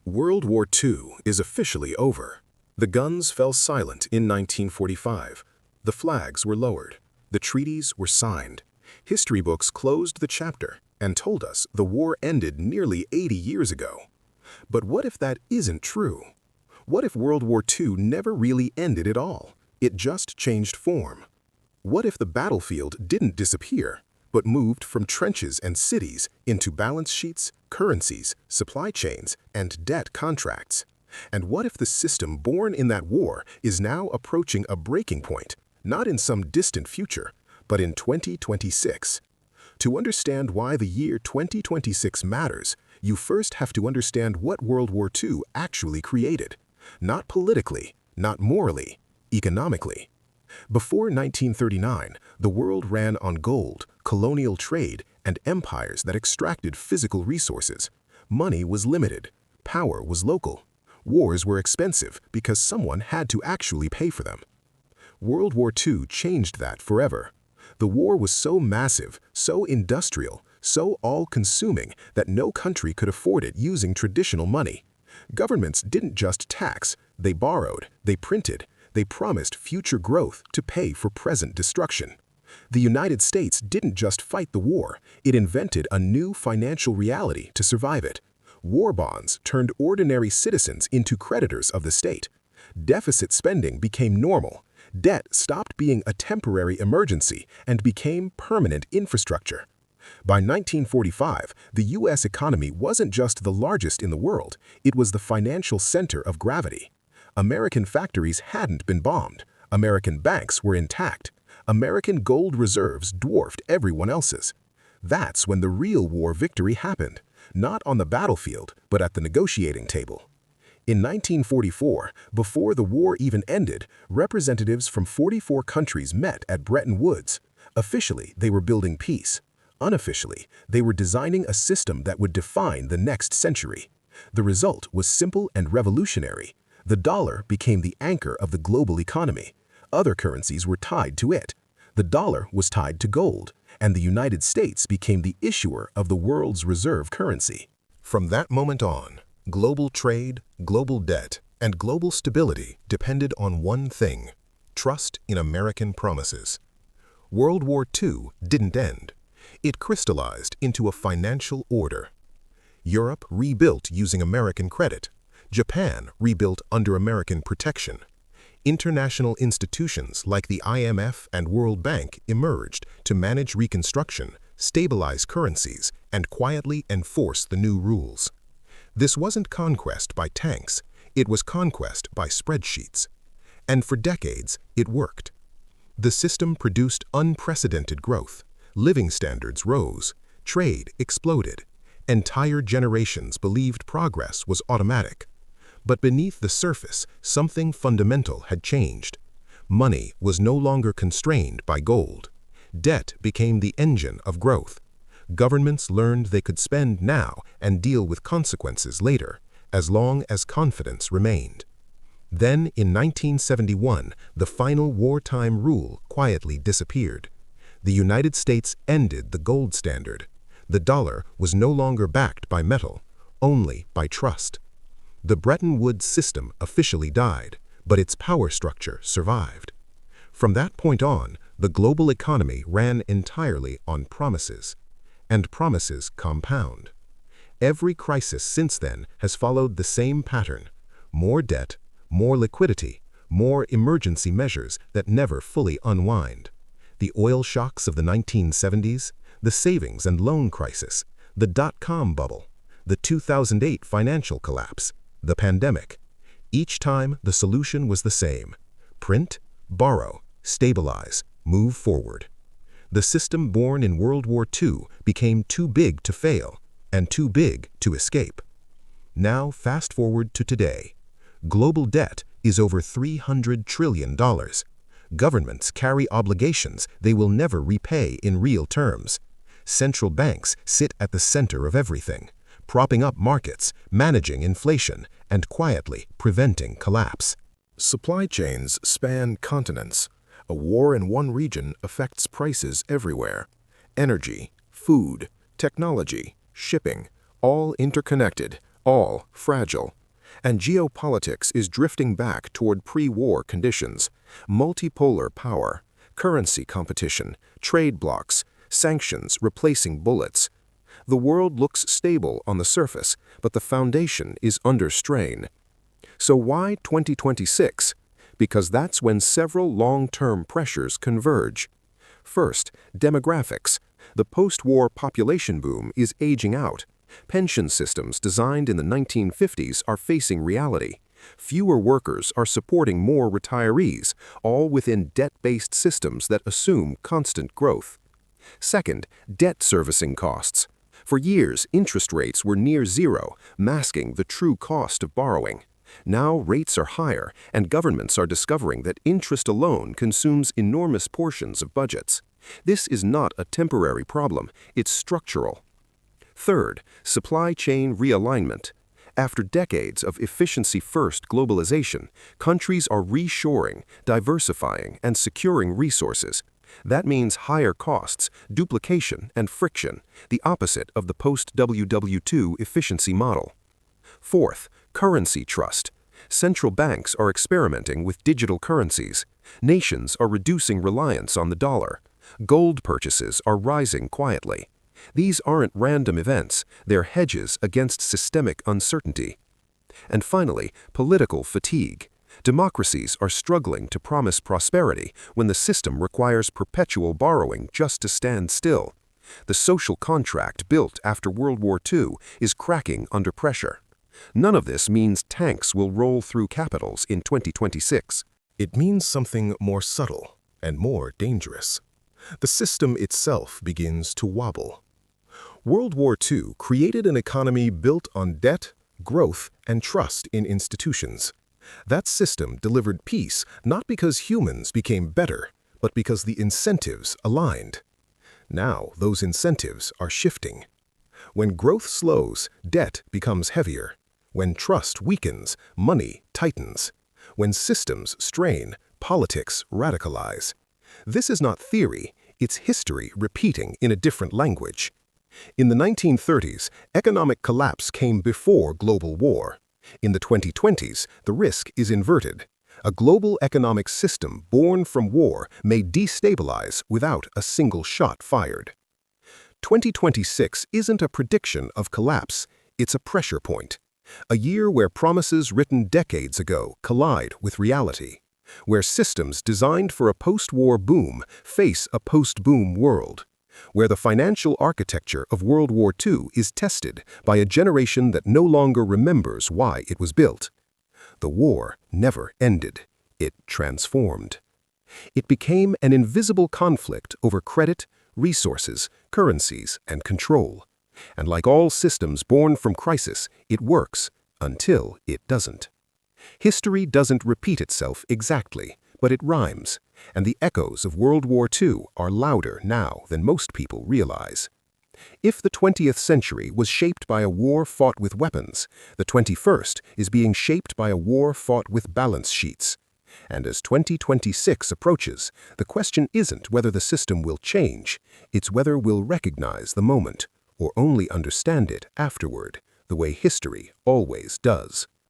World War II is officially over. The guns fell silent in 1945. The flags were lowered. The treaties were signed. History books closed the chapter and told us the war ended nearly 80 years ago. But what if that isn't true? What if World War II never really ended at all? It just changed form. What if the battlefield didn't disappear, but moved from trenches and cities into balance sheets, currencies, supply chains, and debt contracts? And what if the system born in that war is now approaching a breaking point, not in some distant future, but in 2026? To understand why the year 2026 matters, you first have to understand what World War II actually created. Not politically, not morally, economically. Before 1939, the world ran on gold, colonial trade, and empires that extracted physical resources. Money was limited. Power was local. Wars were expensive because someone had to actually pay for them. World War II changed that forever. The war was so massive, so industrial, so all-consuming that no country could afford it using traditional money. Governments didn't just tax, they borrowed, they printed, they promised future growth to pay for present destruction. The United States didn't just fight the war, it invented a new financial reality to survive it. War bonds turned ordinary citizens into creditors of the state. Deficit spending became normal. Debt stopped being a temporary emergency and became permanent infrastructure. By 1945, the U.S. economy wasn't just the largest in the world, it was the financial center of gravity. American factories hadn't been bombed. American banks were intact. American gold reserves dwarfed everyone else's. That's when the real war victory happened, not on the battlefield, but at the negotiating table. In 1944, before the war even ended, representatives from 44 countries met at Bretton Woods. Officially, they were building peace. Unofficially, they were designing a system that would define the next century. The result was simple and revolutionary. The dollar became the anchor of the global economy. Other currencies were tied to it. The dollar was tied to gold, and the United States became the issuer of the world's reserve currency. From that moment on, global trade, global debt, and global stability depended on one thing: trust in American promises. World War II didn't end. It crystallized into a financial order. Europe rebuilt using American credit. Japan rebuilt under American protection. International institutions like the IMF and World Bank emerged to manage reconstruction, stabilize currencies, and quietly enforce the new rules. This wasn't conquest by tanks, it was conquest by spreadsheets. And for decades, it worked. The system produced unprecedented growth. Living standards rose, trade exploded. Entire generations believed progress was automatic. But beneath the surface, something fundamental had changed. Money was no longer constrained by gold. Debt became the engine of growth. Governments learned they could spend now and deal with consequences later, as long as confidence remained. Then, in 1971, the final wartime rule quietly disappeared. The United States ended the gold standard. The dollar was no longer backed by metal, only by trust. The Bretton Woods system officially died, but its power structure survived. From that point on, the global economy ran entirely on promises. And promises compound. Every crisis since then has followed the same pattern: more debt, more liquidity, more emergency measures that never fully unwind. The oil shocks of the 1970s, the savings and loan crisis, the dot-com bubble, the 2008 financial collapse, the pandemic. Each time, the solution was the same: print, borrow, stabilize, move forward. The system born in World War II became too big to fail and too big to escape. Now, fast forward to today. Global debt is over $300 trillion. Governments carry obligations they will never repay in real terms. Central banks sit at the center of everything, propping up markets, managing inflation, and quietly preventing collapse. Supply chains span continents. A war in one region affects prices everywhere. Energy, food, technology, shipping, all interconnected, all fragile. And geopolitics is drifting back toward pre-war conditions: multipolar power, currency competition, trade blocs, sanctions replacing bullets. The world looks stable on the surface, but the foundation is under strain. So why 2026? Because that's when several long-term pressures converge. First, demographics. The post-war population boom is aging out. Pension systems designed in the 1950s are facing reality. Fewer workers are supporting more retirees, all within debt-based systems that assume constant growth. Second, debt servicing costs. For years, interest rates were near zero, masking the true cost of borrowing. Now rates are higher, and governments are discovering that interest alone consumes enormous portions of budgets. This is not a temporary problem, it's structural. Third, supply chain realignment. After decades of efficiency-first globalization, countries are reshoring, diversifying, and securing resources. That means higher costs, duplication, and friction, the opposite of the post-WWII efficiency model. Fourth, currency trust. Central banks are experimenting with digital currencies. Nations are reducing reliance on the dollar. Gold purchases are rising quietly. These aren't random events, they're hedges against systemic uncertainty. And finally, political fatigue. Democracies are struggling to promise prosperity when the system requires perpetual borrowing just to stand still. The social contract built after World War II is cracking under pressure. None of this means tanks will roll through capitals in 2026. It means something more subtle and more dangerous. The system itself begins to wobble. World War II created an economy built on debt, growth, and trust in institutions. That system delivered peace not because humans became better, but because the incentives aligned. Now those incentives are shifting. When growth slows, debt becomes heavier. When trust weakens, money tightens. When systems strain, politics radicalize. This is not theory, it's history repeating in a different language. In the 1930s, economic collapse came before global war. In the 2020s, the risk is inverted. A global economic system born from war may destabilize without a single shot fired. 2026 isn't a prediction of collapse, it's a pressure point. A year where promises written decades ago collide with reality. Where systems designed for a post-war boom face a post-boom world. Where the financial architecture of World War II is tested by a generation that no longer remembers why it was built. The war never ended. It transformed. It became an invisible conflict over credit, resources, currencies, and control. And like all systems born from crisis, it works until it doesn't. History doesn't repeat itself exactly, but it rhymes, and the echoes of World War II are louder now than most people realize. If the 20th century was shaped by a war fought with weapons, the 21st is being shaped by a war fought with balance sheets. And as 2026 approaches, the question isn't whether the system will change, it's whether we'll recognize the moment, or only understand it afterward, the way history always does.